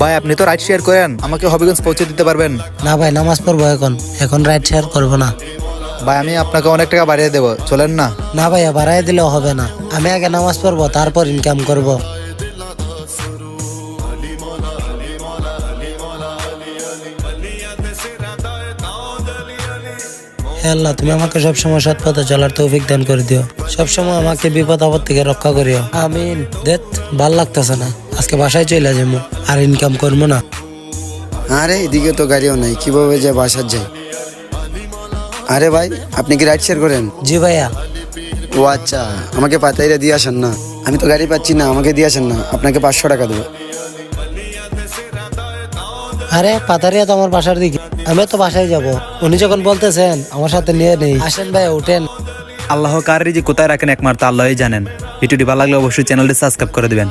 ভাই আপনি তো রাইড শেয়ার করেন, আমাকে হবিগঞ্জ পৌঁছে দিতে পারবেন? না ভাই, নামাজ পড়বো এখন, এখন রাইড শেয়ার করবো না। ভাই আমি আপনাকে অনেক টাকা বাড়িয়ে দেবো, চলেন না? না ভাইয়া, বাড়াই দিলেও হবে না। আমি আগে নামাজ পড়বো, তারপর ইনকাম করব। হে আল্লাহ, তুমি আমাকে সবসময় সৎ পথে চলার তৌফিক দান করে দিও। সবসময় আমাকে বিপদ আপদ থেকে রক্ষা করিও, আমিন। দেখ, ভাল লাগতেছে না, আজকে বাসায় চলে যাবো, আর ইনকাম করবো না। আরে এদিকে তো গাড়িও নাই, কিভাবে যে বাসার যাই। আরে ভাই, আপনি কি রাইড শেয়ার করেন? জি ভাইয়া। ও আচ্ছা, আমাকে পাতাইরা দিয়ে আসেন না, আমি তো গাড়ি পাচ্ছি না, আমাকে দিয়ে আসেন না, আপনাকে 500 টাকা দেবো। আরে পাতারিয়া তো আমার বাসার দিকে, আমি তো বাসায় যাব। উনি যখন বলতেছেন আমার সাথে নিয়ে নেই, আসেন ভাইয়া, উঠেন। আল্লাহ কার রিজিক কোথায় রাখেন একমাত্র আল্লাহই জানেন। ভিডিওটি ভালো লাগলে অবশ্যই চ্যানেলটি সাবস্ক্রাইব করে দিবেন।